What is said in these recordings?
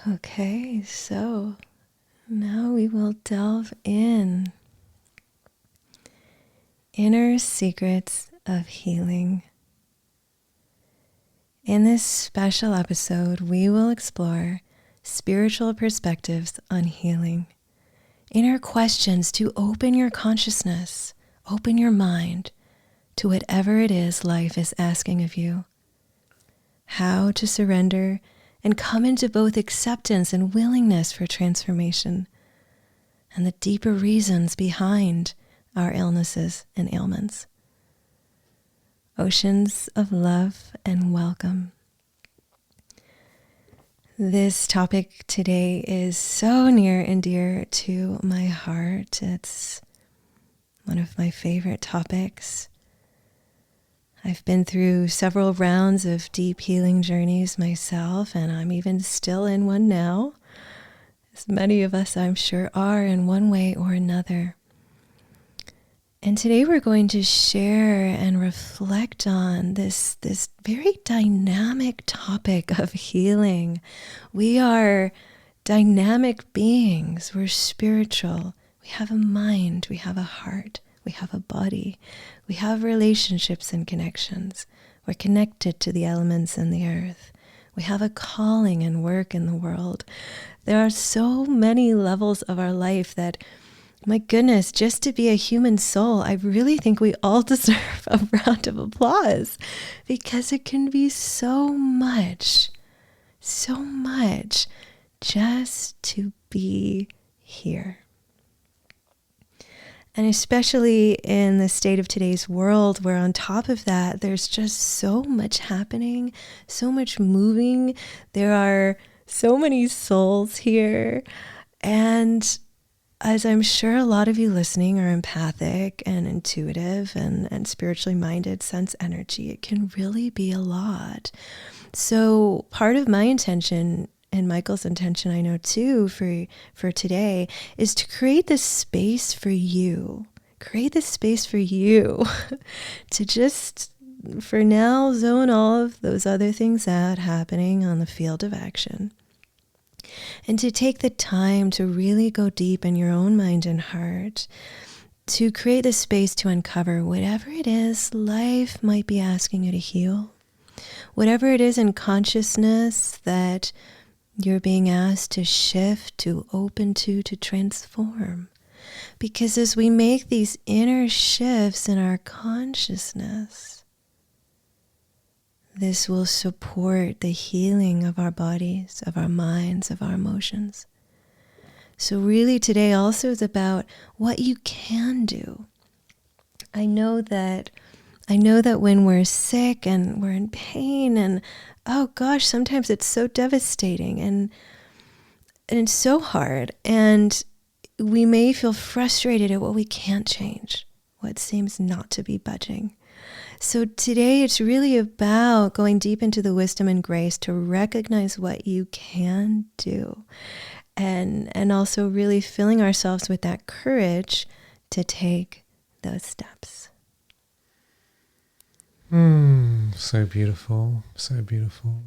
Okay, so now we will delve in. Inner secrets of healing. In this special episode, we will explore spiritual perspectives on healing, inner questions to open your consciousness, open your mind to whatever it is life is asking of you, how to surrender and come into both acceptance and willingness for transformation, and the deeper reasons behind our illnesses and ailments. Oceans of love and welcome. This topic today is so near and dear to my heart. It's one of my favorite topics. I've been through several rounds of deep healing journeys myself, and I'm even still in one now, as many of us I'm sure are in one way or another. And today we're going to share and reflect on this very dynamic topic of healing. We are dynamic beings. We're spiritual. We have a mind. We have a heart. We have a body. We have relationships and connections. We're connected to the elements and the earth. We have a calling and work in the world. There are so many levels of our life that, my goodness, just to be a human soul, I really think we all deserve a round of applause, because it can be so much just to be here. And especially in the state of today's world, where on top of that, there's just so much happening, so much moving. There are so many souls here. And as I'm sure a lot of you listening are empathic and intuitive and spiritually minded, sense energy, it can really be a lot. So part of my intention, and Michael's intention, I know too, for today, is to create this space for you. Create this space for you to just, for now, zone all of those other things out happening on the field of action. And to take the time to really go deep in your own mind and heart, to create the space to uncover whatever it is life might be asking you to heal, whatever it is in consciousness that you're being asked to shift, to open to transform. Because as we make these inner shifts in our consciousness, this will support the healing of our bodies, of our minds, of our emotions. So really today also is about what you can do. I know that when we're sick and we're in pain, and oh gosh, sometimes it's so devastating and it's so hard, and we may feel frustrated at what we can't change, what seems not to be budging. So today it's really about going deep into the wisdom and grace to recognize what you can do, and also really filling ourselves with that courage to take those steps. So beautiful, so beautiful.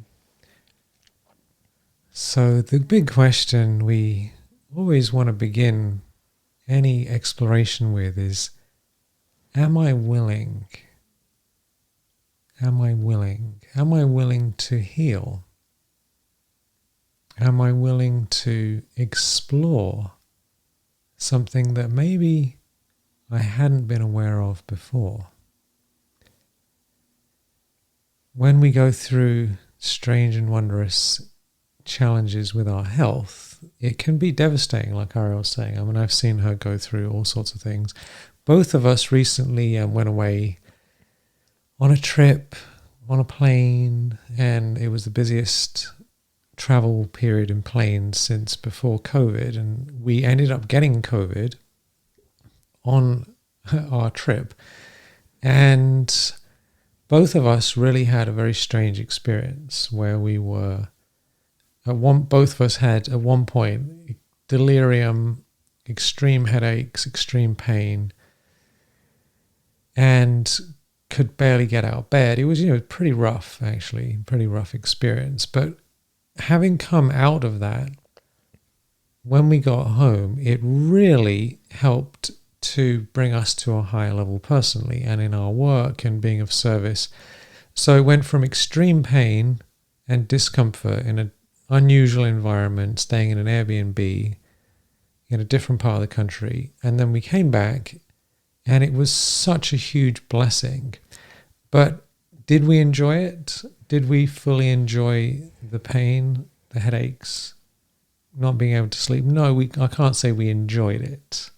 So the big question we always want to begin any exploration with is, am I willing? Am I willing? Am I willing to heal? Am I willing to explore something that maybe I hadn't been aware of before? When we go through strange and wondrous challenges with our health, it can be devastating, like Ariel was saying. I mean, I've seen her go through all sorts of things. Both of us recently went away on a trip, on a plane, and it was the busiest travel period in planes since before COVID, and we ended up getting COVID on our trip, and both of us really had a very strange experience where we were both of us had at one point delirium, extreme headaches, extreme pain, and could barely get out of bed. It was, pretty rough, actually, pretty rough experience. But having come out of that, when we got home, it really helped to bring us to a higher level personally and in our work and being of service. So it went from extreme pain and discomfort in an unusual environment, staying in an Airbnb in a different part of the country. And then we came back and it was such a huge blessing. But did we enjoy it? Did we fully enjoy the pain, the headaches, not being able to sleep? No, I can't say we enjoyed it.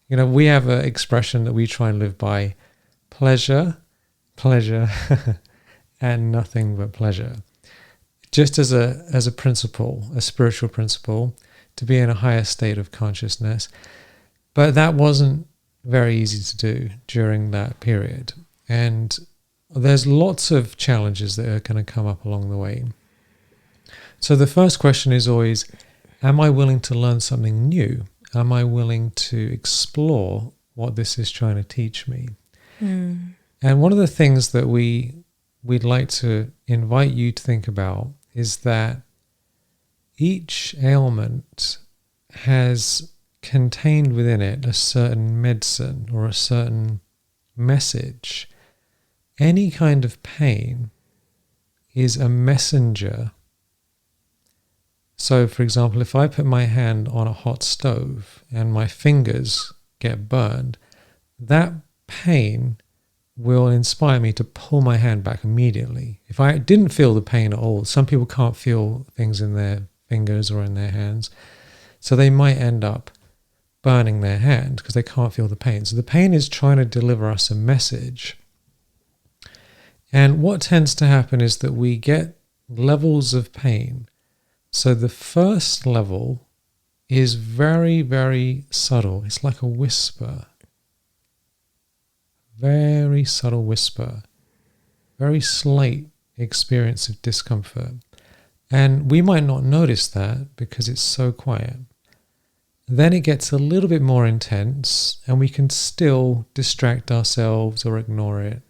You know, we have an expression that we try and live by: pleasure, pleasure, and nothing but pleasure. Just as a principle, a spiritual principle, to be in a higher state of consciousness. But that wasn't very easy to do during that period. And there's lots of challenges that are going to come up along the way. So the first question is always, am I willing to learn something new? Am I willing to explore what this is trying to teach me? And one of the things that we'd like to invite you to think about is that each ailment has contained within it a certain medicine or a certain message. Any kind of pain is a messenger. So, for example, if I put my hand on a hot stove and my fingers get burned, that pain will inspire me to pull my hand back immediately. If I didn't feel the pain at all, some people can't feel things in their fingers or in their hands, so they might end up burning their hand because they can't feel the pain. So the pain is trying to deliver us a message. And what tends to happen is that we get levels of pain. So the first level is very, very subtle. It's like a whisper. Very subtle whisper. Very slight experience of discomfort. And we might not notice that because it's so quiet. Then it gets a little bit more intense and we can still distract ourselves or ignore it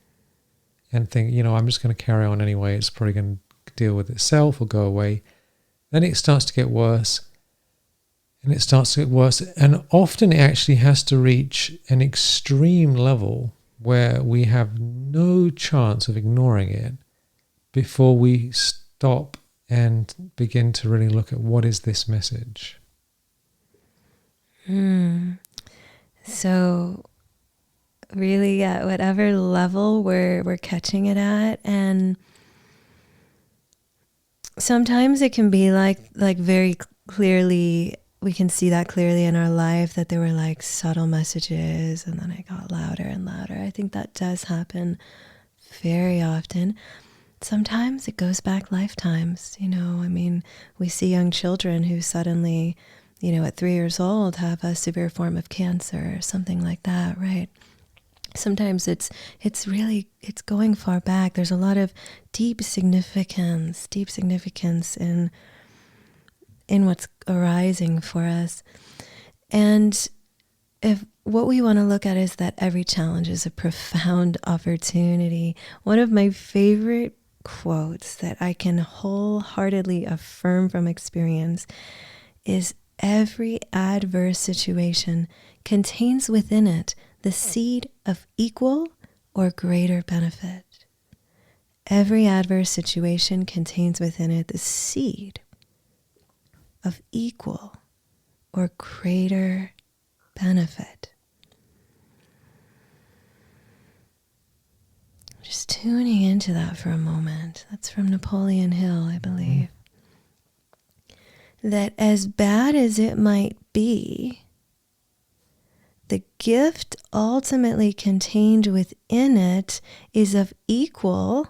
and think, I'm just going to carry on anyway. It's probably going to deal with itself or go away. Then it starts to get worse, and it starts to get worse. And often it actually has to reach an extreme level where we have no chance of ignoring it before we stop and begin to really look at what is this message. So really at whatever level we're catching it at, and sometimes it can be like very clearly, we can see that clearly in our life, that there were like subtle messages and then it got louder and louder. I think that does happen very often. Sometimes it goes back lifetimes, we see young children who suddenly, at 3 years old have a severe form of cancer or something like that, right? Sometimes it's going far back. There's a lot of deep significance in what's arising for us. And if what we want to look at is that every challenge is a profound opportunity. One of my favorite quotes that I can wholeheartedly affirm from experience is, every adverse situation contains within it the seed of equal or greater benefit. Every adverse situation contains within it the seed of equal or greater benefit. Just tuning into that for a moment. That's from Napoleon Hill, I believe. That as bad as it might be, the gift ultimately contained within it is of equal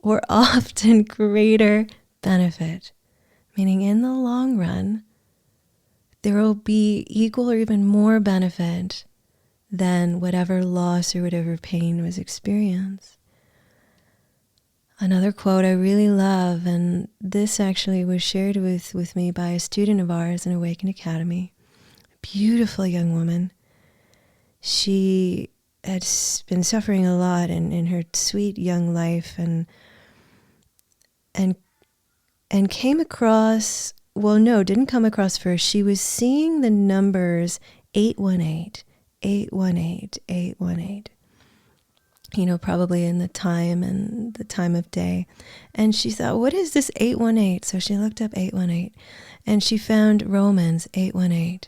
or often greater benefit. Meaning in the long run, there will be equal or even more benefit than whatever loss or whatever pain was experienced. Another quote I really love, and this actually was shared with me by a student of ours in Awaken Academy, a beautiful young woman. She had been suffering a lot in her sweet young life, and and came across, well, no, didn't come across first. She was seeing the numbers 818, 818, 818. Probably in the time of day. And she thought, what is this 818? So she looked up 818 and she found Romans 818.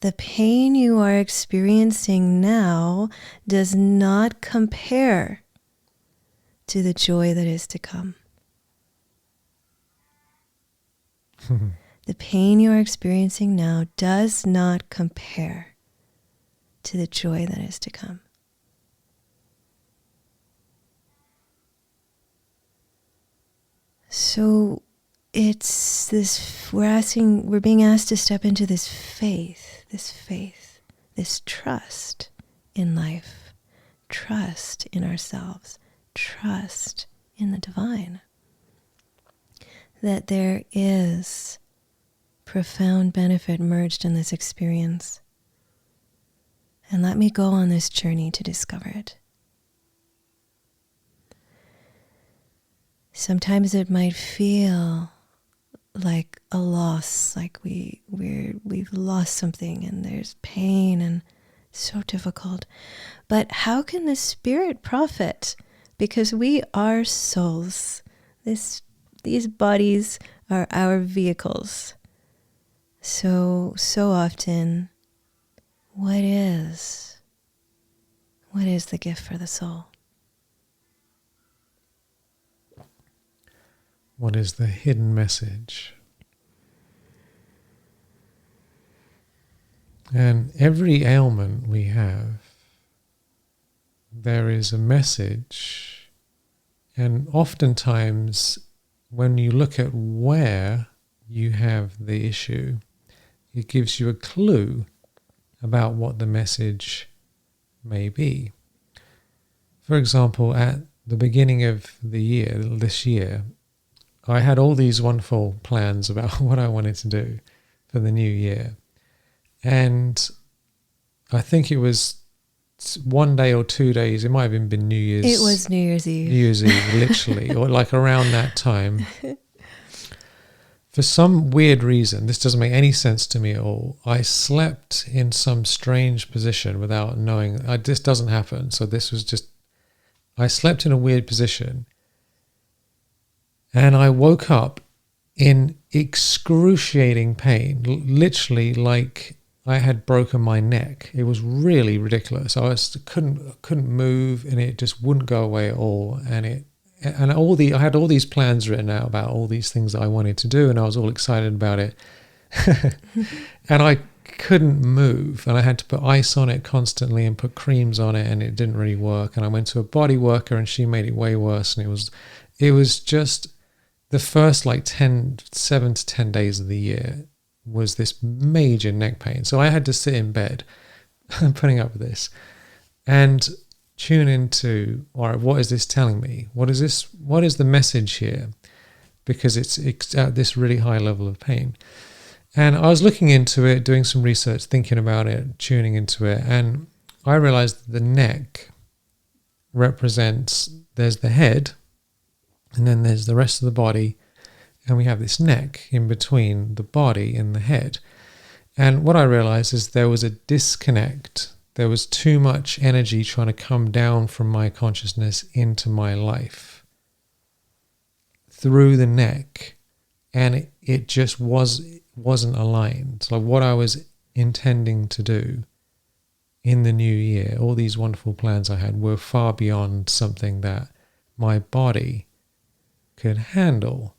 The pain you are experiencing now does not compare to the joy that is to come. The pain you are experiencing now does not compare to the joy that is to come. So it's this, we're being asked to step into this faith, this trust in life, trust in ourselves, trust in the divine. That there is profound benefit merged in this experience. And let me go on this journey to discover it. Sometimes it might feel like a loss, like we've lost something and there's pain and so difficult. But how can the spirit profit? Because we are souls. These bodies are our vehicles. So often, what is the gift for the soul? What is the hidden message? And every ailment we have, there is a message. And oftentimes, when you look at where you have the issue, it gives you a clue about what the message may be. For example, at the beginning of this year, I had all these wonderful plans about what I wanted to do for the new year. And I think it was 1 day or 2 days, it might have even been New Year's. It was New Year's Eve. New Year's Eve, literally, or like around that time. For some weird reason, this doesn't make any sense to me at all, I slept in some strange position without knowing. This doesn't happen. So this was just, I slept in a weird position. And I woke up in excruciating pain, literally like I had broken my neck. It was really ridiculous. I couldn't move, and it just wouldn't go away at all. I had all these plans written out about all these things that I wanted to do, and I was all excited about it. And I couldn't move, and I had to put ice on it constantly and put creams on it, and it didn't really work. And I went to a body worker, and she made it way worse. And it was just the first 7 to 10 days of the year was this major neck pain. So I had to sit in bed putting up with this and tune into, all right, what is this telling me? What is the message here? Because it's at this really high level of pain. And I was looking into it, doing some research, thinking about it, tuning into it, and I realized the neck represents, there's the head, and then there's the rest of the body, and we have this neck in between the body and the head. And what I realized is there was a disconnect. There was too much energy trying to come down from my consciousness into my life through the neck, and it just wasn't aligned. So what I was intending to do in the new year, all these wonderful plans I had, were far beyond something that my body could handle.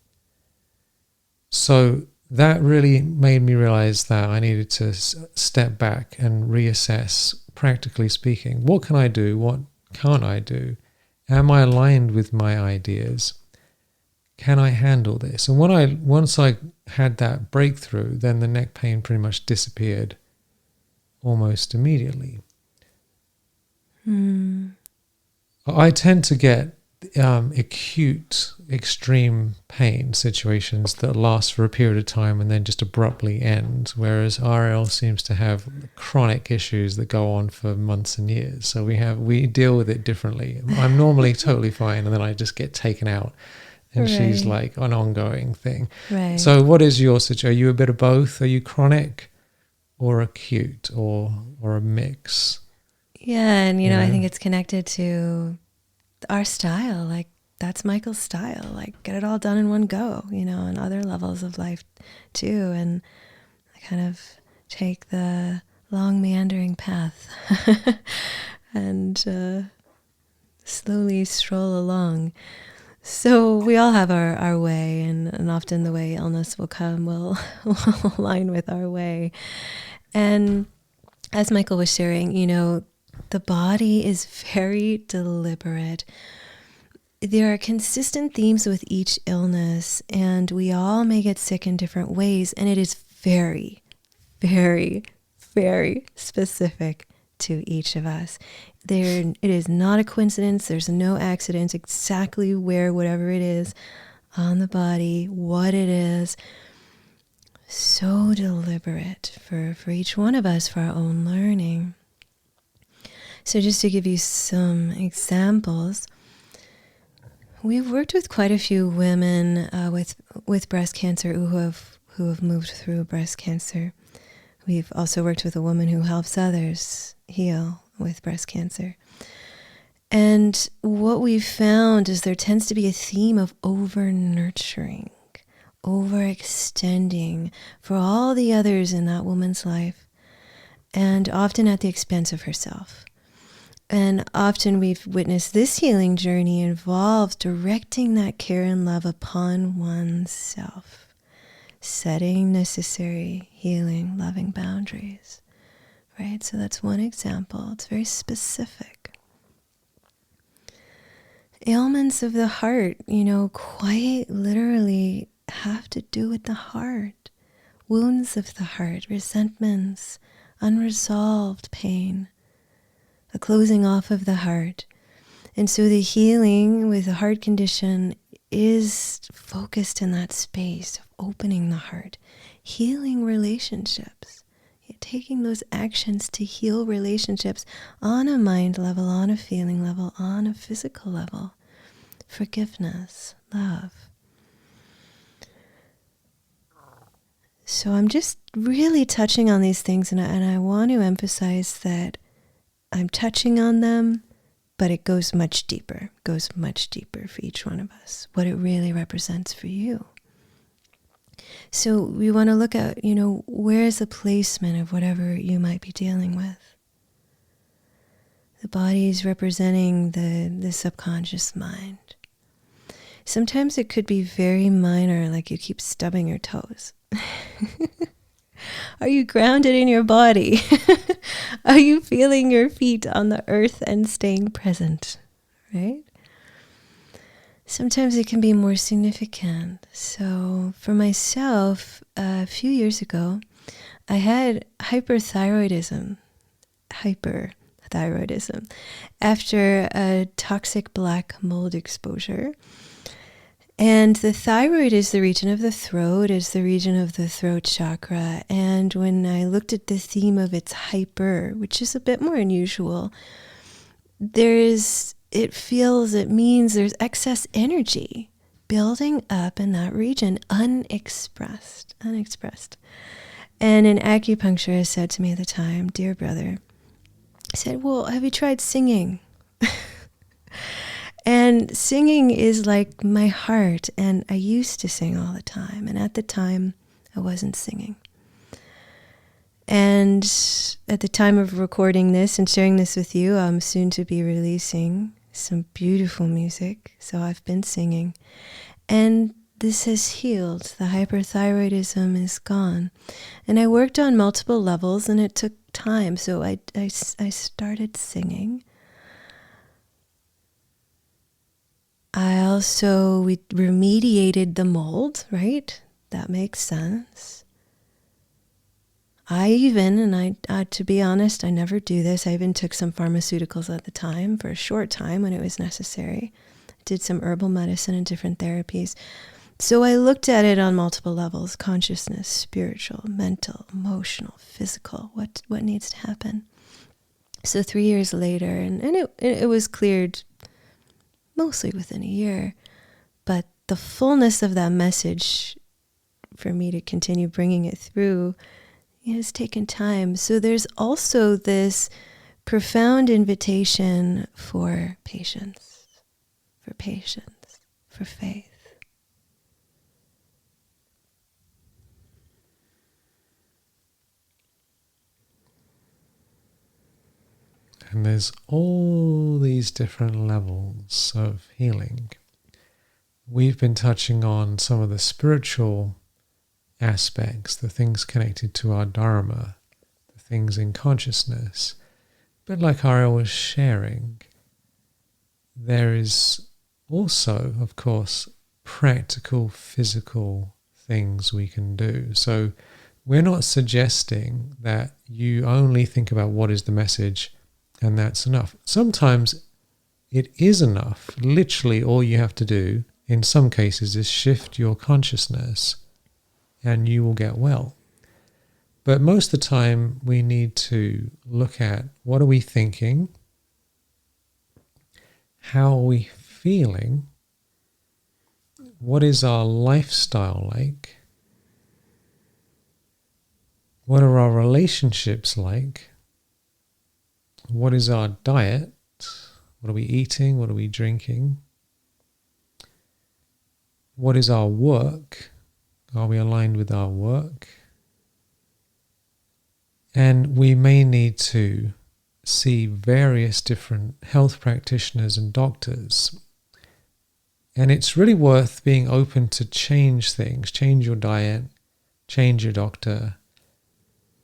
So that really made me realize that I needed to step back and reassess, practically speaking, what can I do? What can't I do? Am I aligned with my ideas? Can I handle this? And once I had that breakthrough, then the neck pain pretty much disappeared almost immediately. I tend to get acute, extreme pain situations that last for a period of time and then just abruptly end, whereas RL seems to have chronic issues that go on for months and years. So we deal with it differently. I'm normally totally fine, and then I just get taken out, And she's Right. like an ongoing thing. Right. So what is your situation? Are you a bit of both? Are you chronic or acute or a mix? Yeah, and You I know? think it's connected to our style. Like that's Michael's style. Like get it all done in one go, and other levels of life too. And I kind of take the long meandering path and slowly stroll along. So we all have our way, and often the way illness will come will align with our way. And as Michael was sharing, the body is very deliberate. There are consistent themes with each illness, and we all may get sick in different ways, and it is very, very, very specific to each of us. It is not a coincidence. There's no accidents. Exactly where whatever it is on the body, what it is. So deliberate for each one of us, for our own learning. So just to give you some examples, we've worked with quite a few women with breast cancer who have moved through breast cancer. We've also worked with a woman who helps others heal with breast cancer. And what we've found is there tends to be a theme of over-nurturing, overextending for all the others in that woman's life, and often at the expense of herself. And often we've witnessed this healing journey involves directing that care and love upon oneself, setting necessary healing, loving boundaries, right? So that's one example. It's very specific. Ailments of the heart, quite literally have to do with the heart. Wounds of the heart, resentments, unresolved pain, a closing off of the heart. And so the healing with the heart condition is focused in that space of opening the heart, healing relationships, taking those actions to heal relationships on a mind level, on a feeling level, on a physical level. Forgiveness, love. So I'm just really touching on these things, and I want to emphasize that I'm touching on them, but it goes much deeper for each one of us, what it really represents for you. So we want to look at, where's the placement of whatever you might be dealing with. The body is representing the subconscious mind. Sometimes it could be very minor, like you keep stubbing your toes. Are you grounded in your body? Are you feeling your feet on the earth and staying present, right? Sometimes it can be more significant. So for myself, a few years ago, I had hyperthyroidism after a toxic black mold exposure. And the thyroid is the region of the throat, is the region of the throat chakra. And when I looked at the theme of its hyper, which is a bit more unusual, it means there's excess energy building up in that region, unexpressed. And an acupuncturist said to me at the time, dear brother, said, well, have you tried singing? And singing is like my heart, and I used to sing all the time, and at the time, I wasn't singing. And at the time of recording this and sharing this with you, I'm soon to be releasing some beautiful music, so I've been singing. And this has healed. The hyperthyroidism is gone. And I worked on multiple levels, and it took time, so I started singing. We remediated the mold, right? That makes sense. To be honest, I never do this. I even took some pharmaceuticals at the time for a short time when it was necessary. I did some herbal medicine and different therapies. So I looked at it on multiple levels: consciousness, spiritual, mental, emotional, physical. What needs to happen? So 3 years later, and it was cleared mostly within a year, but the fullness of that message, for me to continue bringing it through, it has taken time. So there's also this profound invitation for patience, for faith. And there's all these different levels of healing. We've been touching on some of the spiritual aspects, the things connected to our Dharma, the things in consciousness. But like Ariel was sharing, there is also, of course, practical, physical things we can do. So we're not suggesting that you only think about what is the message and that's enough. Sometimes it is enough. Literally all you have to do, in some cases, is shift your consciousness and you will get well. But most of the time we need to look at what are we thinking, how are we feeling, what is our lifestyle like, what are our relationships like, what is our diet, what are we eating, what are we drinking, what is our work, are we aligned with our work? And we may need to see various different health practitioners and doctors. And it's really worth being open to change things, change your diet, change your doctor,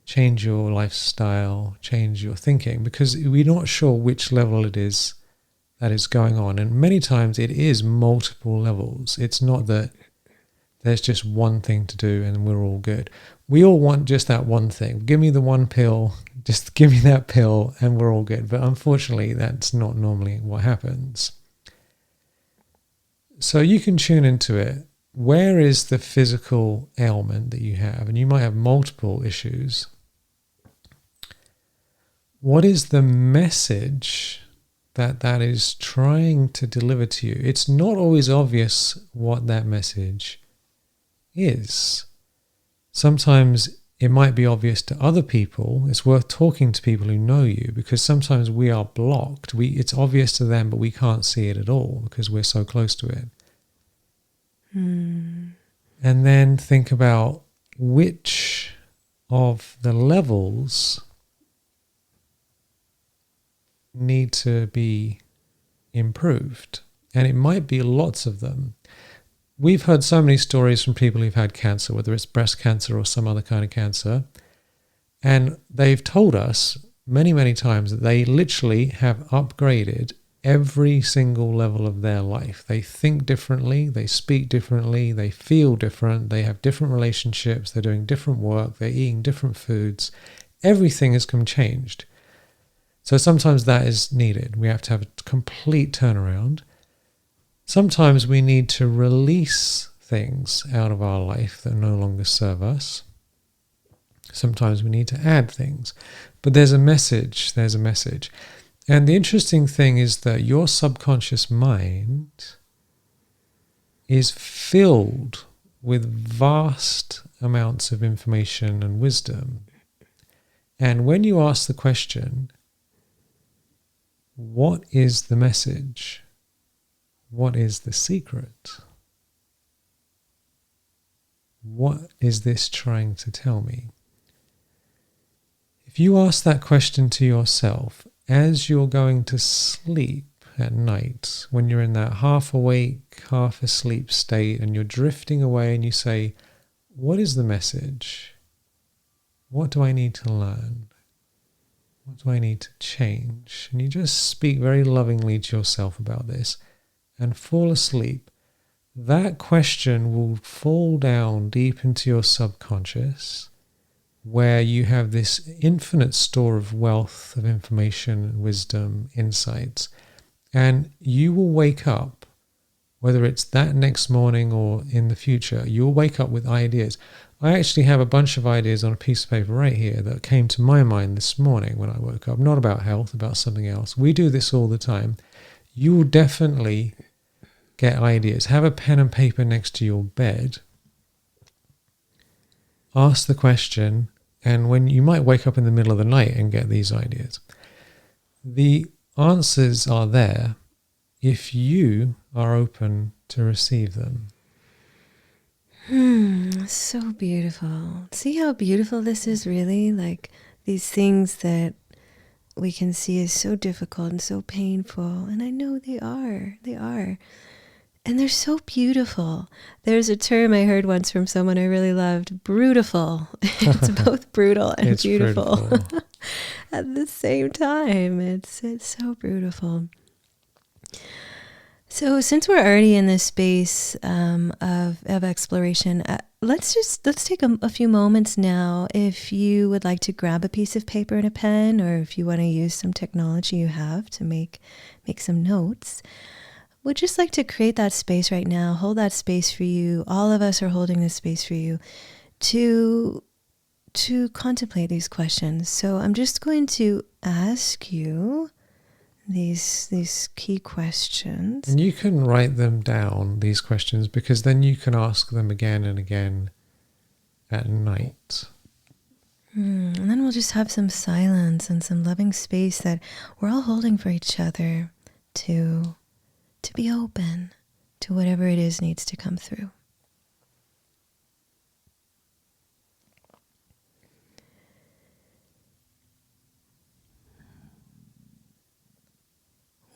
change your lifestyle, change your thinking, because we're not sure which level it is that is going on. And many times it is multiple levels. It's not that there's just one thing to do and we're all good. We all want just that one thing. Give me the one pill, just give me that pill and we're all good. But unfortunately, that's not normally what happens. So you can tune into it. Where is the physical ailment that you have? And you might have multiple issues. What is the message that is trying to deliver to you? It's not always obvious what that message is. Sometimes it might be obvious to other people. It's worth talking to people who know you, because sometimes we are blocked. It's obvious to them, but we can't see it at all because we're so close to it. And then think about which of the levels need to be improved. And it might be lots of them. We've heard so many stories from people who've had cancer, whether it's breast cancer or some other kind of cancer. And they've told us many, many times that they literally have upgraded every single level of their life. They think differently, they speak differently, they feel different, they have different relationships, they're doing different work, they're eating different foods. Everything has come changed. So sometimes that is needed. We have to have a complete turnaround. Sometimes we need to release things out of our life that no longer serve us. Sometimes we need to add things. But there's a message. And the interesting thing is that your subconscious mind is filled with vast amounts of information and wisdom. And when you ask the question, what is the message? What is the secret? What is this trying to tell me? If you ask that question to yourself as you're going to sleep at night, when you're in that half awake, half asleep state and you're drifting away and you say, what is the message? What do I need to learn? What do I need to change? And you just speak very lovingly to yourself about this and fall asleep. That question will fall down deep into your subconscious, where you have this infinite store of wealth of information, wisdom, insights, and you will wake up, whether it's that next morning or in the future, you'll wake up with ideas. I actually have a bunch of ideas on a piece of paper right here that came to my mind this morning when I woke up, not about health, about something else. We do this all the time. You will definitely get ideas. Have a pen and paper next to your bed. Ask the question, and when you might wake up in the middle of the night and get these ideas. The answers are there if you are open to receive them. So beautiful. See how beautiful this is, really? Like these things that we can see as so difficult and so painful. And I know they are. They are. And they're so beautiful. There's a term I heard once from someone I really loved, brutiful. It's both brutal and It's beautiful beautiful. at the same time. It's so beautiful. So since we're already in this space of exploration, let's take a few moments now. If you would like to grab a piece of paper and a pen, or if you want to use some technology you have to make some notes, would just like to create that space right now, hold that space for you. All of us are holding this space for you to contemplate these questions. So I'm just going to ask you these key questions. And you can write them down, these questions, because then you can ask them again and again at night. And then we'll just have some silence and some loving space that we're all holding for each other to be open to whatever it is needs to come through.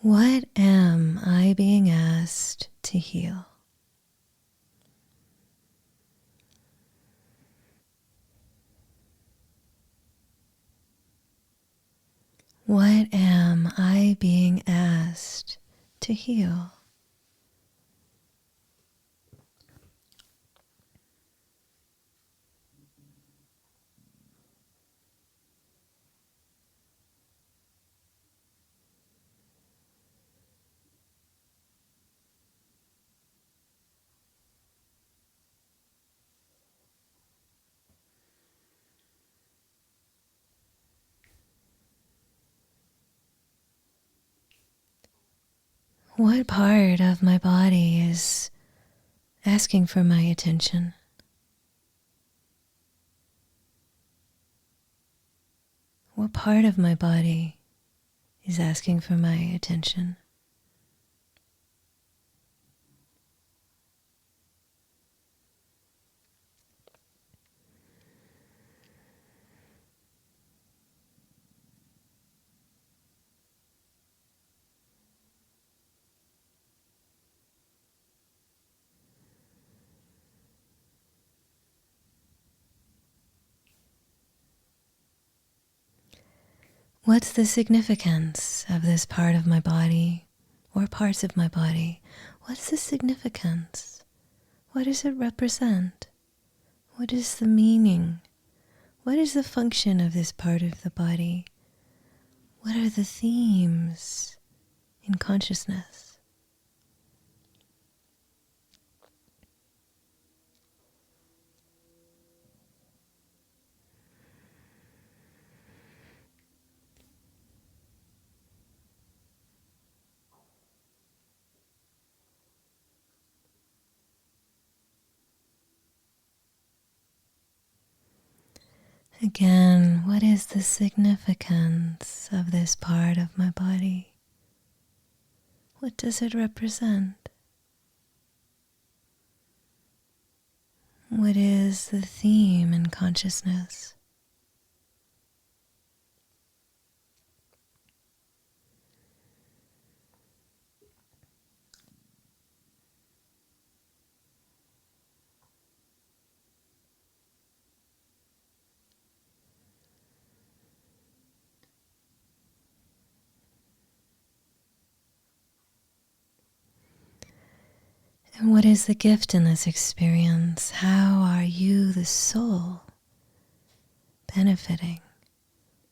What am I being asked to heal? What am I being asked to heal? What part of my body is asking for my attention? What part of my body is asking for my attention? What's the significance of this part of my body or parts of my body? What's the significance? What does it represent? What is the meaning? What is the function of this part of the body? What are the themes in consciousness? Again, what is the significance of this part of my body? What does it represent? What is the theme in consciousness? And what is the gift in this experience? How are you, the soul, benefiting?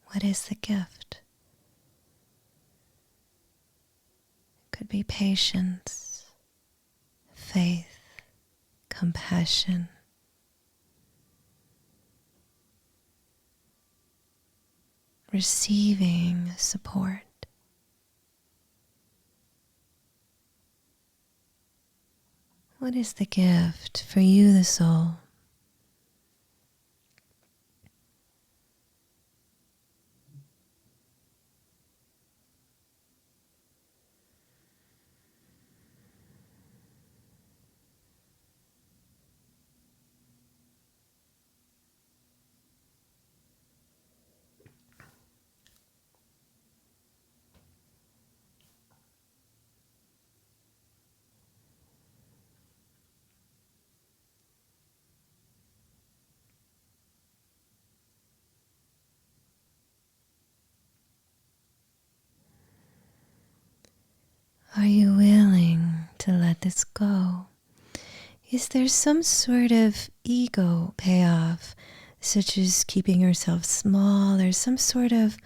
What is the gift? It could be patience, faith, compassion, receiving support. What is the gift for you, the soul? Are you willing to let this go? Is there some sort of ego payoff, such as keeping yourself small, or some sort of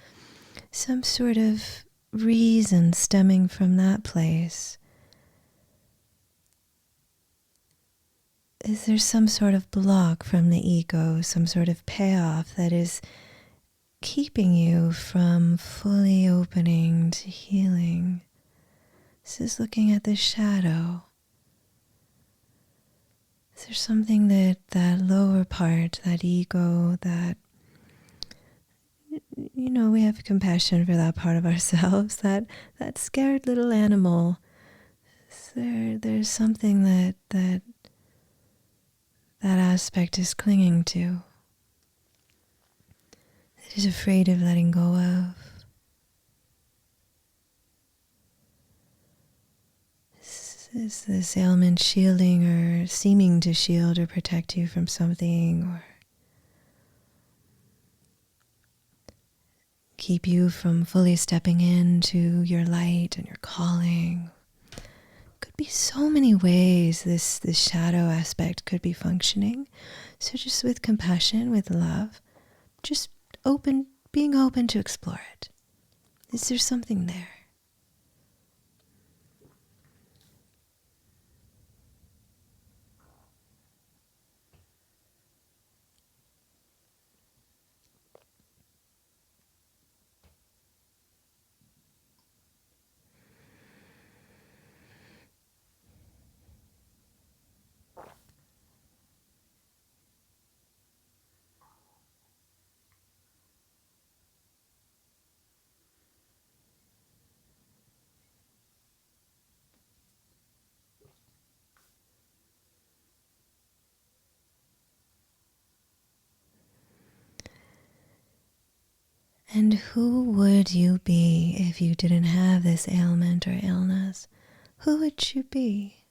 reason stemming from that place? Is there some sort of block from the ego, some sort of payoff that is keeping you from fully opening to healing? This is looking at the shadow. Is there something that lower part, that ego, that, we have compassion for that part of ourselves, that scared little animal. There's something that aspect is clinging to, that is afraid of letting go of. Is this ailment shielding or seeming to shield or protect you from something, or keep you from fully stepping into your light and your calling? Could be so many ways this shadow aspect could be functioning. So just with compassion, with love, just being open to explore it. Is there something there? And who would you be if you didn't have this ailment or illness? Who would you be?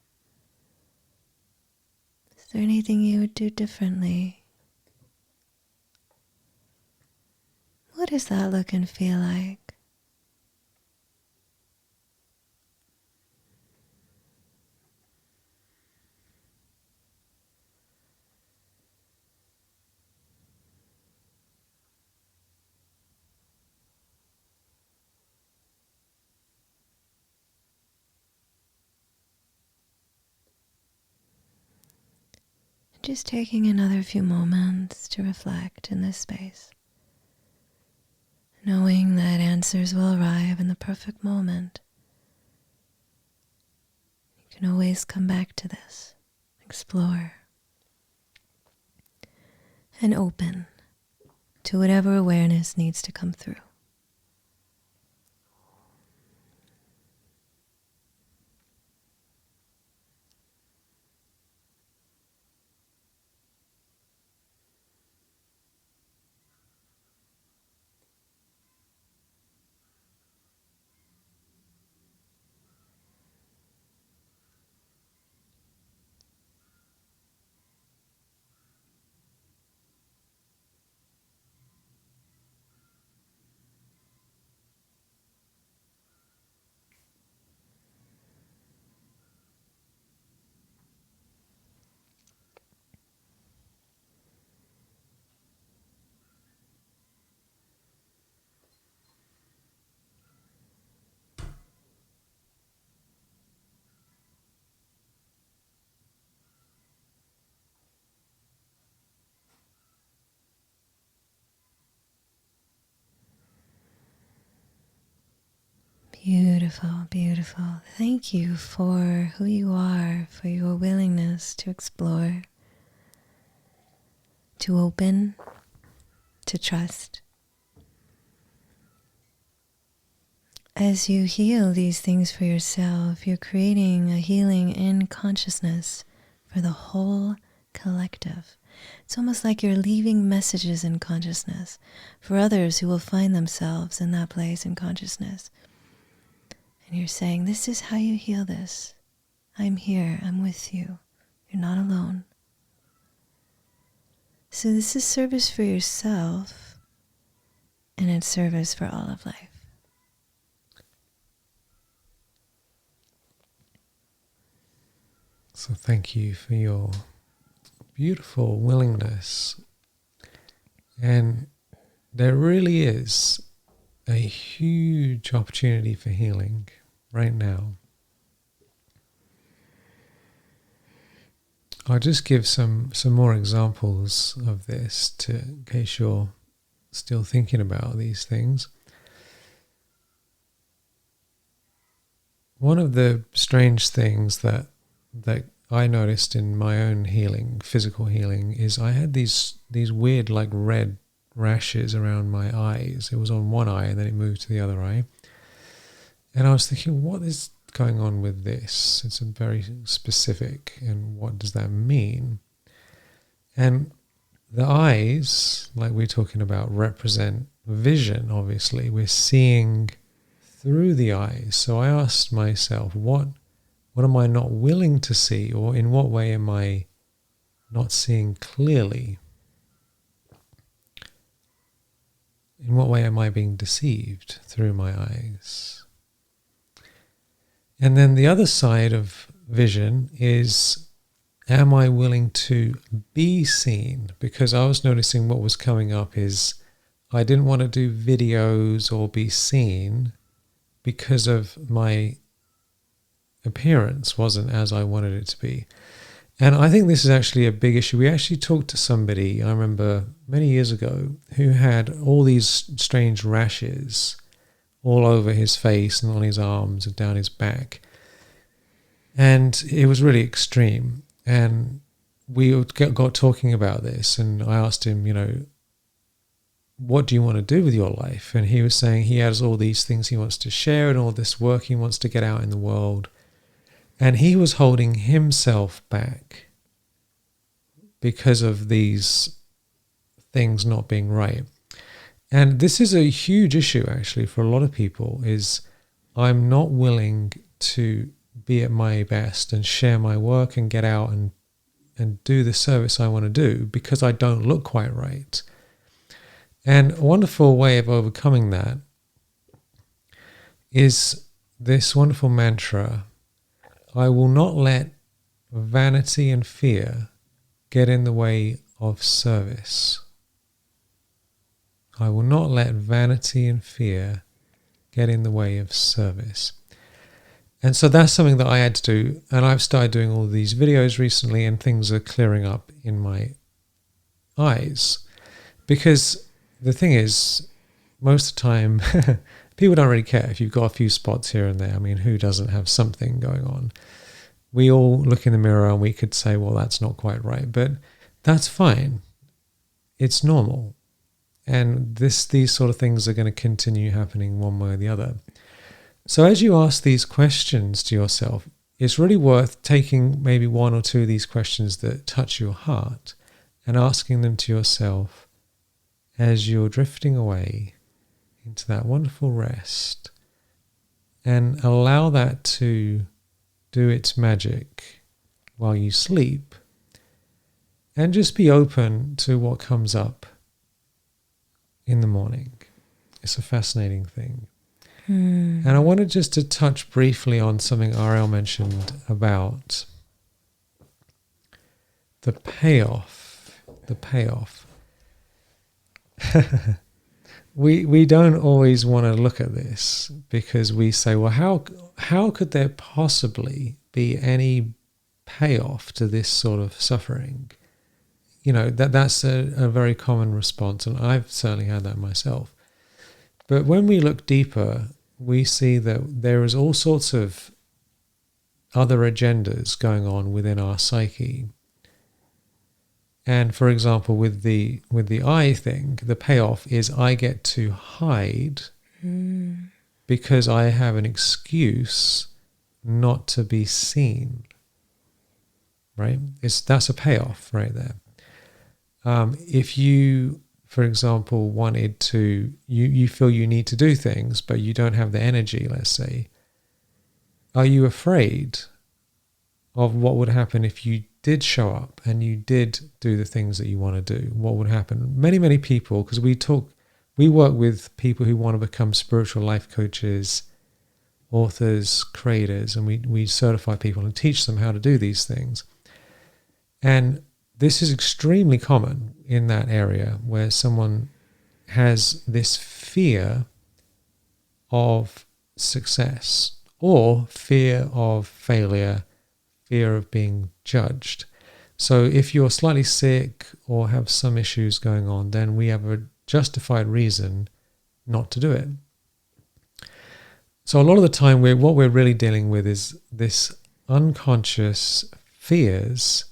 Is there anything you would do differently? What does that look and feel like? Just taking another few moments to reflect in this space, knowing that answers will arrive in the perfect moment. You can always come back to this, explore, and open to whatever awareness needs to come through. Beautiful. Beautiful, beautiful. Thank you for who you are, for your willingness to explore, to open, to trust. As you heal these things for yourself, you're creating a healing in consciousness for the whole collective. It's almost like you're leaving messages in consciousness for others who will find themselves in that place in consciousness. And you're saying, this is how you heal this. I'm here. I'm with you. You're not alone. So this is service for yourself, and it's service for all of life. So thank you for your beautiful willingness. And there really is a huge opportunity for healing right now. I'll just give some more examples of this in case you're still thinking about these things. One of the strange things that I noticed in my own healing, physical healing, is I had these weird like red rashes around my eyes. It was on one eye and then it moved to the other eye. And I was thinking, what is going on with this? It's very specific, and what does that mean? And the eyes, like we're talking about, represent vision, obviously. We're seeing through the eyes. So I asked myself, what am I not willing to see, or in what way am I not seeing clearly? In what way am I being deceived through my eyes? And then the other side of vision is, am I willing to be seen? Because I was noticing what was coming up is I didn't want to do videos or be seen because of my appearance wasn't as I wanted it to be. And I think this is actually a big issue. We actually talked to somebody, I remember many years ago, who had all these strange rashes all over his face and on his arms and down his back. And it was really extreme. And we got talking about this, and I asked him, what do you want to do with your life? And he was saying he has all these things he wants to share and all this work he wants to get out in the world. And he was holding himself back because of these things not being right. And this is a huge issue, actually, for a lot of people, is I'm not willing to be at my best and share my work and get out and do the service I want to do because I don't look quite right. And a wonderful way of overcoming that is this wonderful mantra: I will not let vanity and fear get in the way of service. I will not let vanity and fear get in the way of service. And so that's something that I had to do. And I've started doing all these videos recently, and things are clearing up in my eyes. Because the thing is, most of the time, people don't really care if you've got a few spots here and there. I mean, who doesn't have something going on? We all look in the mirror and we could say, well, that's not quite right. But that's fine. It's normal. And these sort of things are going to continue happening one way or the other. So as you ask these questions to yourself, it's really worth taking maybe one or two of these questions that touch your heart and asking them to yourself as you're drifting away into that wonderful rest, and allow that to do its magic while you sleep, and just be open to what comes up in the morning. It's a fascinating thing. And I wanted just to touch briefly on something Ariel mentioned about the payoff. The payoff. We don't always want to look at this because we say, well, how could there possibly be any payoff to this sort of suffering? That's a very common response, and I've certainly had that myself. But when we look deeper, we see that there is all sorts of other agendas going on within our psyche. And for example, with the I thing, the payoff is I get to hide because I have an excuse not to be seen. Right? That's a payoff right there. If you, for example, wanted to, you feel you need to do things, but you don't have the energy, let's say, are you afraid of what would happen if you did show up and you did do the things that you want to do? What would happen? Many people, because we work with people who want to become spiritual life coaches, authors, creators, and we certify people and teach them how to do these things. And this is extremely common in that area where someone has this fear of success or fear of failure, fear of being judged. So if you're slightly sick or have some issues going on, then we have a justified reason not to do it. So a lot of the time, what we're really dealing with is this unconscious fears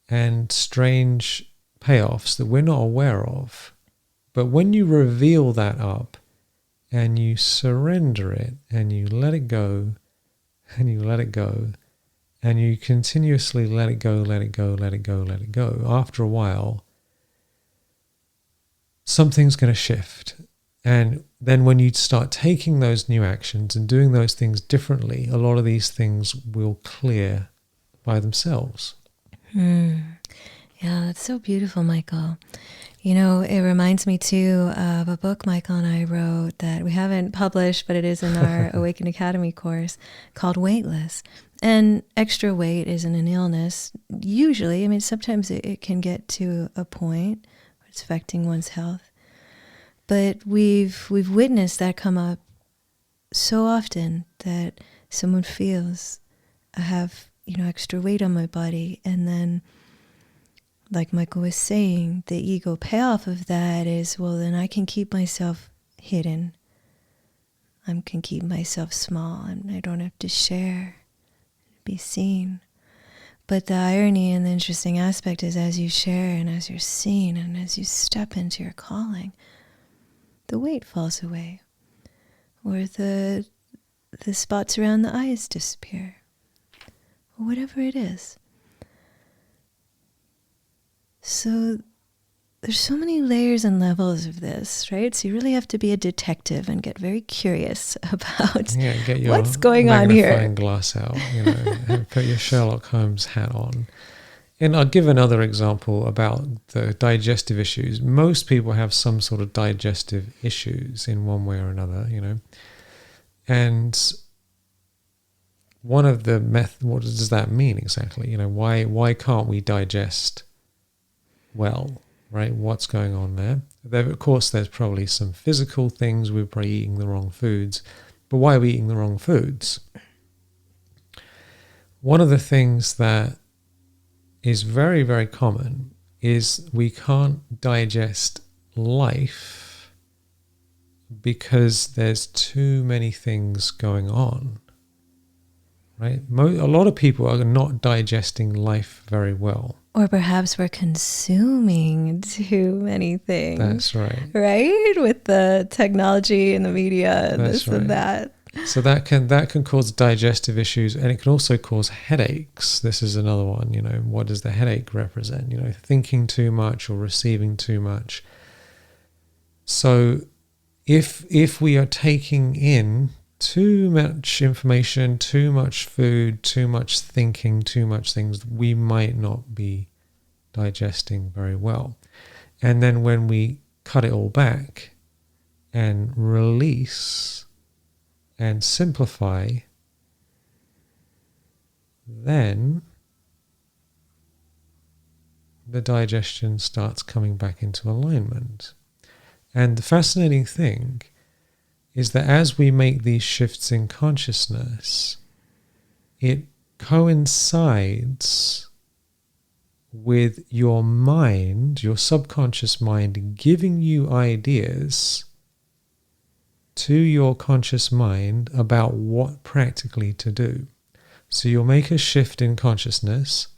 and strange payoffs that we're not aware of. But when you reveal that up and you surrender it and you let it go and you let it go and you continuously let it go, let it go, let it go, let it go, after a while, something's going to shift. And then when you start taking those new actions and doing those things differently, a lot of these things will clear by themselves. Yeah, that's so beautiful, Michael. You know, it reminds me too of a book Michael and I wrote that we haven't published, but it is in our Awaken Academy course, called Weightless. And extra weight isn't an illness. Usually, I mean, sometimes it can get to a point where it's affecting one's health. But we've witnessed that come up so often, that someone feels, I have, extra weight on my body. And then, like Michael was saying, the ego payoff of that is, well, then I can keep myself hidden. I can keep myself small and I don't have to share, be seen. But the irony and the interesting aspect is, as you share and as you're seen and as you step into your calling, the weight falls away, or the spots around the eyes disappear, or whatever it is. So there's so many layers and levels of this, right? So you really have to be a detective and get very curious about get your what's going on here. Magnifying glass out, and put your Sherlock Holmes hat on. And I'll give another example about the digestive issues. Most people have some sort of digestive issues in one way or another, And one of the what does that mean exactly? Why can't we digest well, right? What's going on there? Of course, there's probably some physical things. We're probably eating the wrong foods. But why are we eating the wrong foods? One of the things that is very, very common is we can't digest life because there's too many things going on, right? A lot of people are not digesting life very well. Or perhaps we're consuming too many things. That's right. Right? With the technology and the media and That's this and that. So that can cause digestive issues, and it can also cause headaches. This is another one, what does the headache represent? Thinking too much or receiving too much. So if we are taking in too much information, too much food, too much thinking, too much things, we might not be digesting very well. And then when we cut it all back and release and simplify, then the digestion starts coming back into alignment. And the fascinating thing is that as we make these shifts in consciousness, it coincides with your mind, your subconscious mind, giving you ideas to your conscious mind about what practically to do. So you'll make a shift in consciousness.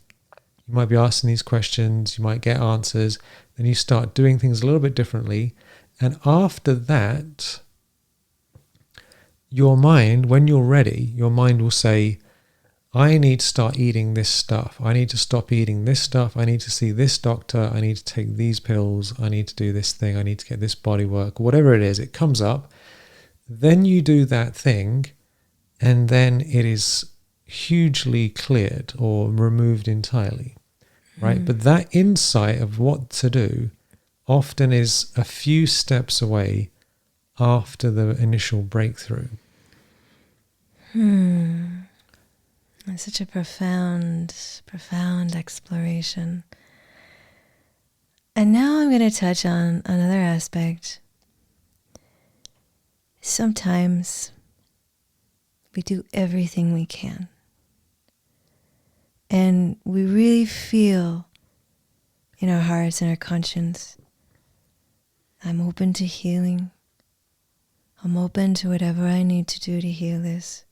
You might be asking these questions, you might get answers, then you start doing things a little bit differently. And after that, your mind, when you're ready, your mind will say, I need to start eating this stuff. I need to stop eating this stuff. I need to see this doctor. I need to take these pills. I need to do this thing. I need to get this body work. Whatever it is, it comes up. Then you do that thing, and then it is hugely cleared or removed entirely, right? But that insight of what to do often is a few steps away after the initial breakthrough. It's such a profound exploration. And now I'm going to touch on another aspect. Sometimes we do everything we can. And we really feel in our hearts and our conscience, I'm open to healing. I'm open to whatever I need to do to heal this.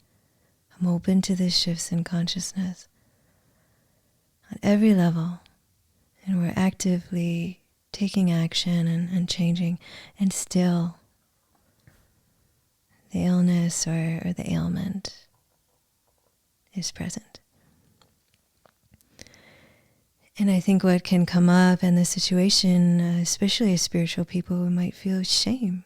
I'm open to the shifts in consciousness on every level. And we're actively taking action and changing. And still, the illness or the ailment is present. And I think what can come up in this situation, especially as spiritual people, we might feel shame.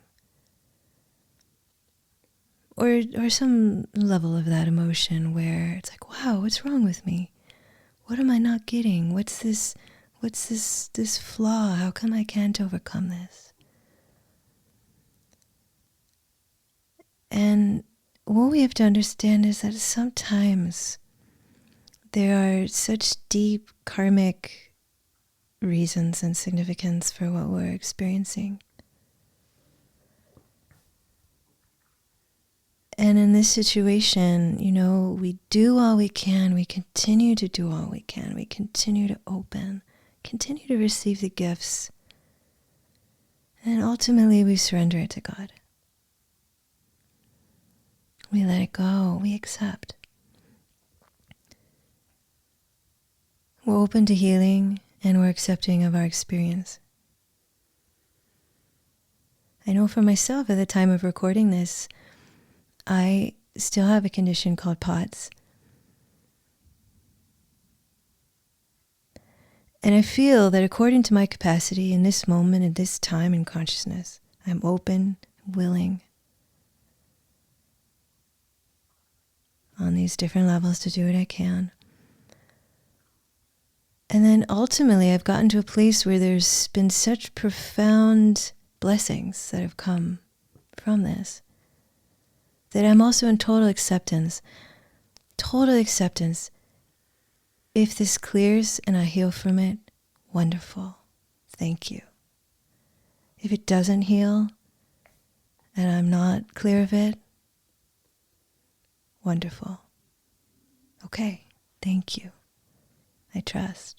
Or some level of that emotion where it's like, wow, what's wrong with me? What am I not getting? What's this flaw? How come I can't overcome this? And what we have to understand is that sometimes there are such deep karmic reasons and significance for what we're experiencing. And in this situation, we do all we can. We continue to do all we can. We continue to open, continue to receive the gifts. And ultimately, we surrender it to God. We let it go. We accept. We're open to healing, and we're accepting of our experience. I know for myself, at the time of recording this, I still have a condition called POTS. And I feel that according to my capacity in this moment, at this time in consciousness, I'm open, willing on these different levels to do what I can. And then ultimately, I've gotten to a place where there's been such profound blessings that have come from this, that I'm also in total acceptance. If this clears and I heal from it, wonderful. Thank you. If it doesn't heal and I'm not clear of it, wonderful. Okay, thank you. I trust.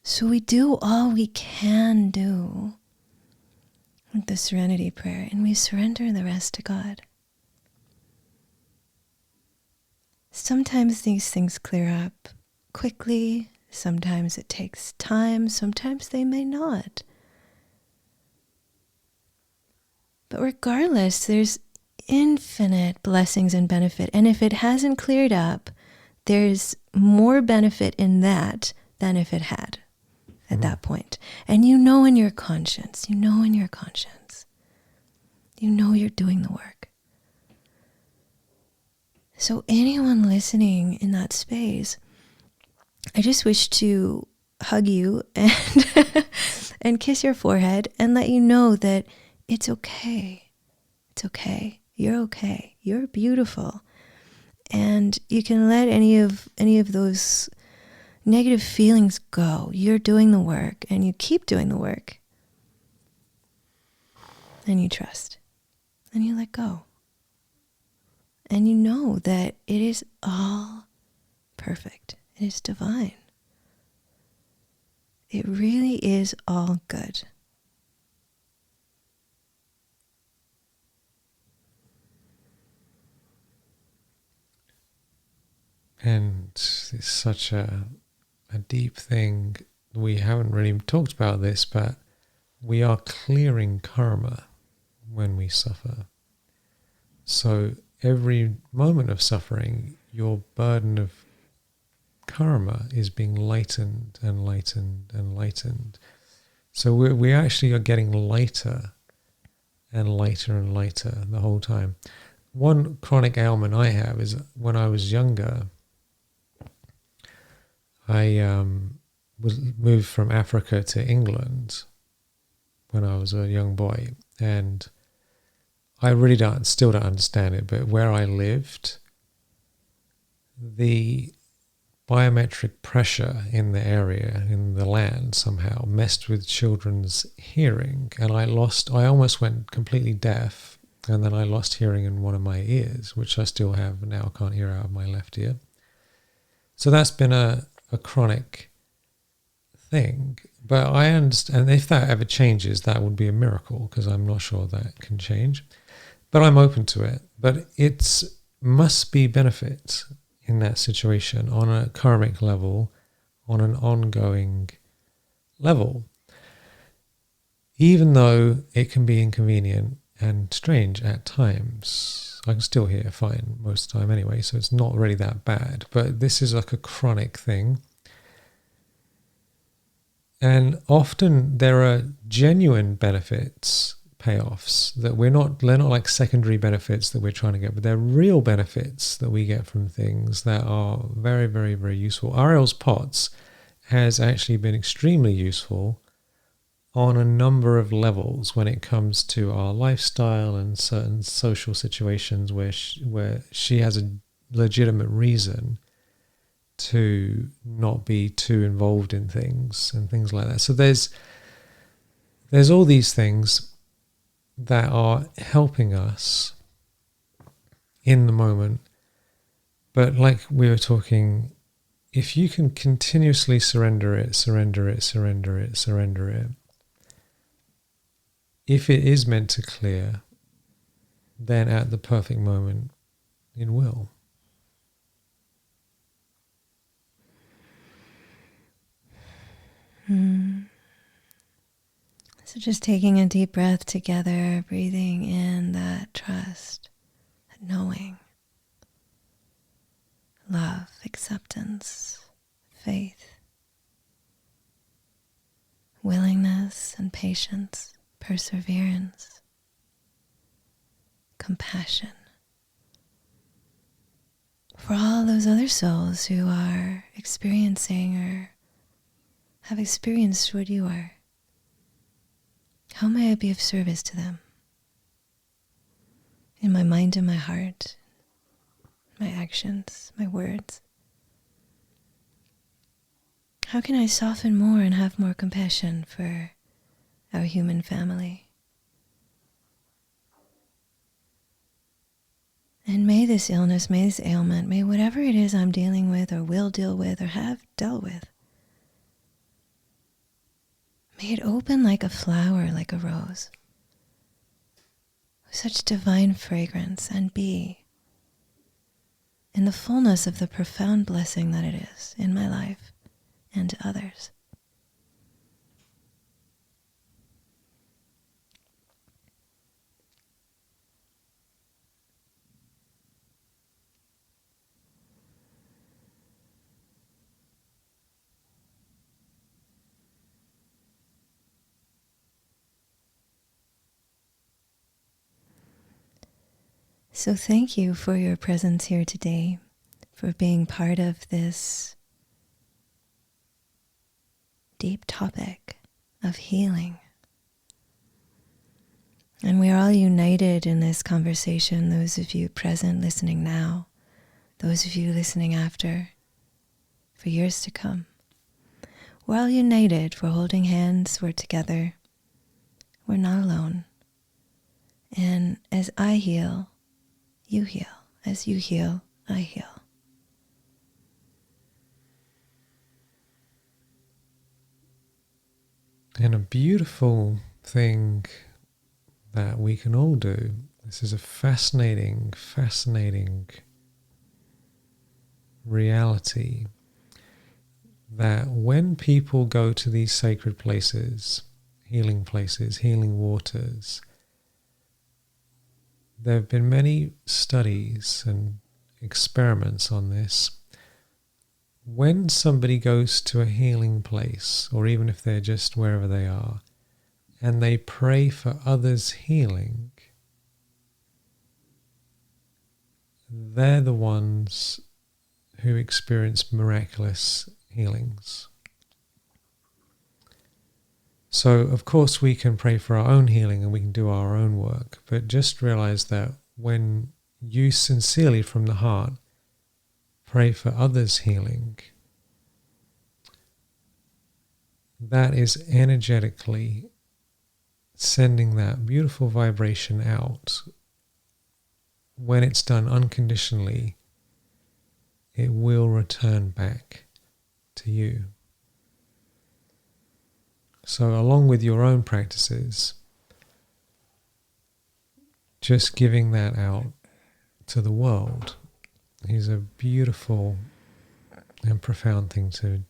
So we do all we can do with the serenity prayer, and we surrender the rest to God. Sometimes these things clear up quickly, sometimes it takes time, sometimes they may not. But regardless, there's infinite blessings and benefit, and if it hasn't cleared up, there's more benefit in that than if it had at that point. And in your conscience, you're doing the work. So anyone listening in that space, I just wish to hug you and and kiss your forehead and let you know that it's okay. It's okay. You're okay. You're beautiful. And you can let any of those negative feelings go. You're doing the work, and you keep doing the work. And you trust. And you let go. And you know that it is all perfect. It is divine. It really is all good. And it's such a deep thing. We haven't really talked about this, but we are clearing karma when we suffer. So every moment of suffering, your burden of karma is being lightened and lightened and lightened. So we actually are getting lighter and lighter and lighter the whole time. One chronic ailment I have is when I was younger, I was moved from Africa to England when I was a young boy, and I really still don't understand it, but where I lived, the biometric pressure in the area, in the land, somehow messed with children's hearing, and I almost went completely deaf, and then I lost hearing in one of my ears, which I still have now. I can't hear out of my left ear. So that's been a chronic thing. But I understand, and if that ever changes, that would be a miracle, because I'm not sure that can change. But I'm open to it. But it must be benefit in that situation on a karmic level, on an ongoing level. Even though it can be inconvenient and strange at times. I can still hear fine most of the time anyway, so it's not really that bad. But this is like a chronic thing. And often there are genuine benefits, payoffs, that they're not like secondary benefits that we're trying to get, but they're real benefits that we get from things that are very, very, very useful. Ariel's pots has actually been extremely useful on a number of levels when it comes to our lifestyle and certain social situations where she has a legitimate reason to not be too involved in things and things like that. So there's all these things that are helping us in the moment. But like we were talking, if you can continuously surrender it, if it is meant to clear, then at the perfect moment, it will. So just taking a deep breath together, breathing in that trust, that knowing, love, acceptance, faith, willingness and patience, perseverance, compassion. For all those other souls who are experiencing or have experienced what you are, how may I be of service to them? In my mind and my heart, my actions, my words. How can I soften more and have more compassion for our human family? And may this illness, may this ailment, may whatever it is I'm dealing with or will deal with or have dealt with, may it open like a flower, like a rose, with such divine fragrance, and be in the fullness of the profound blessing that it is in my life and to others. So thank you for your presence here today, for being part of this deep topic of healing. And we are all united in this conversation, those of you present listening now, those of you listening after, for years to come. We're all united, we're holding hands, we're together, we're not alone. And as I heal, you heal. As you heal, I heal. And a beautiful thing that we can all do, this is a fascinating, fascinating reality, that when people go to these sacred places, healing waters, there have been many studies and experiments on this. When somebody goes to a healing place, or even if they're just wherever they are, and they pray for others' healing, they're the ones who experience miraculous healings. So, of course, we can pray for our own healing and we can do our own work, but just realize that when you sincerely from the heart pray for others' healing, that is energetically sending that beautiful vibration out. When it's done unconditionally, it will return back to you. So along with your own practices, just giving that out to the world is a beautiful and profound thing to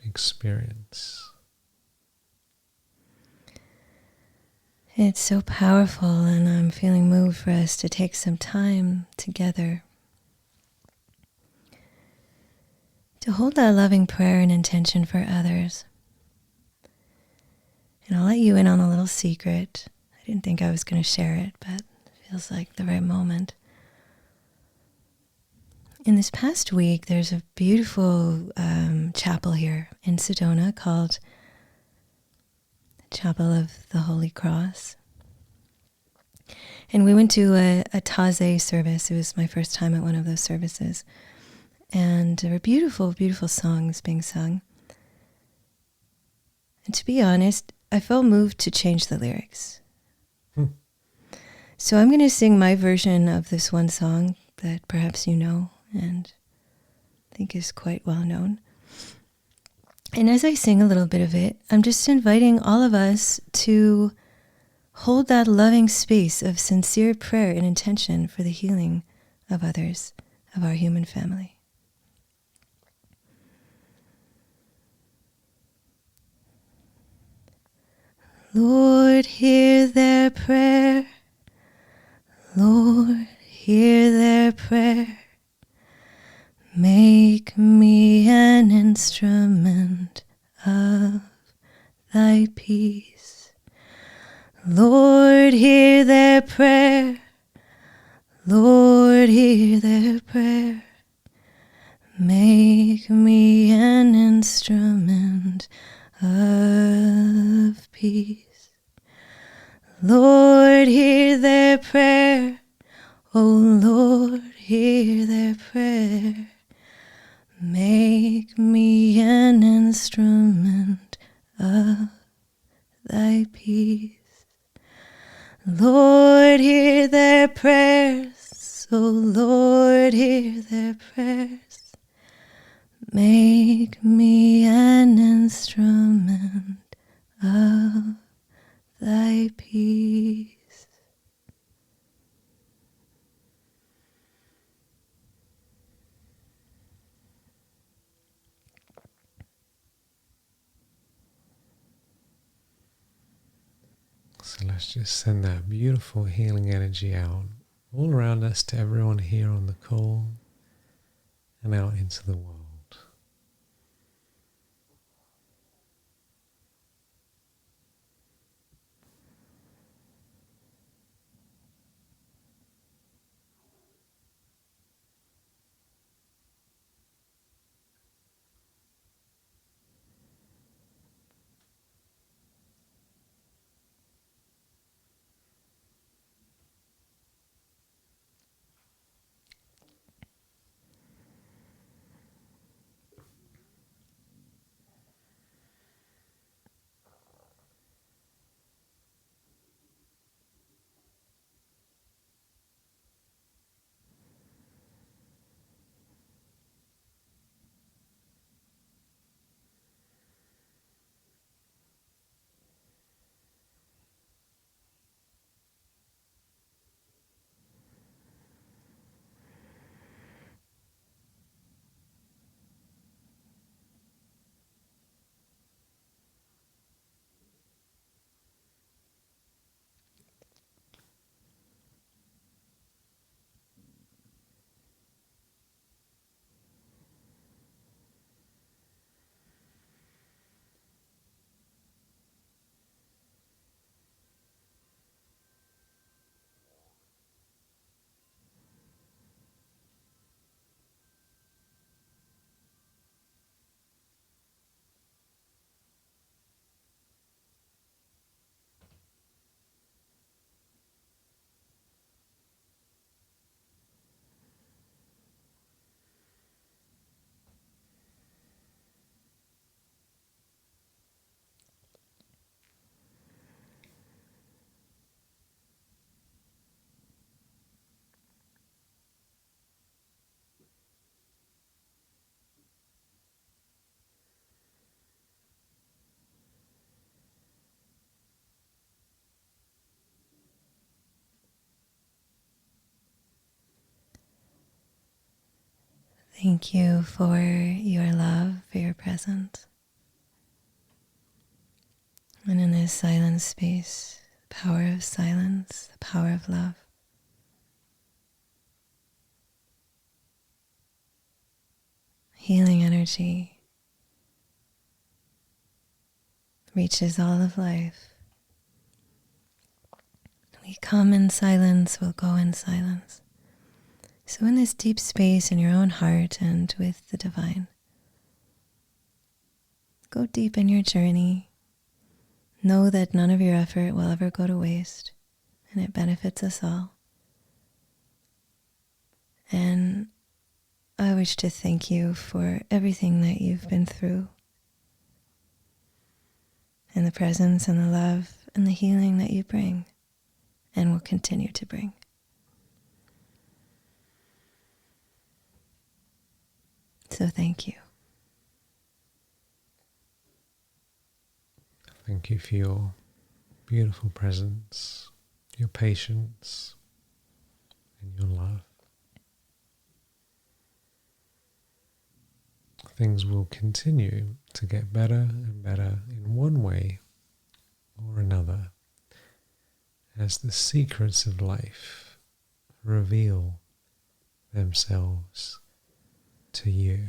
experience. It's so powerful, and I'm feeling moved for us to take some time together to hold that loving prayer and intention for others. And I'll let you in on a little secret. I didn't think I was going to share it, but it feels like the right moment. In this past week, there's a beautiful chapel here in Sedona called Chapel of the Holy Cross. And we went to a Taze service. It was my first time at one of those services. And there were beautiful, beautiful songs being sung. And to be honest, I felt moved to change the lyrics. So I'm going to sing my version of this one song that perhaps you know and think is quite well known. And as I sing a little bit of it, I'm just inviting all of us to hold that loving space of sincere prayer and intention for the healing of others, of our human family. Lord, hear their prayer. Lord, hear their prayer. Make me an instrument of thy peace. Lord, hear their prayer. Lord, hear their prayer. Make me an instrument of peace. Lord, hear their prayer. Oh Lord, hear their prayer. Make me an instrument of thy peace. Lord, hear their prayers. Oh Lord, hear their prayers. Make me an instrument of thy peace. So let's just send that beautiful healing energy out all around us to everyone here on the call and out into the world. Thank you for your love, for your presence. And in this silent space, the power of silence, the power of love. Healing energy reaches all of life. We come in silence, we'll go in silence. So in this deep space in your own heart and with the divine, go deep in your journey. Know that none of your effort will ever go to waste, and it benefits us all. And I wish to thank you for everything that you've been through, and the presence and the love and the healing that you bring and will continue to bring. So thank you. Thank you for your beautiful presence, your patience, and your love. Things will continue to get better and better in one way or another as the secrets of life reveal themselves to you.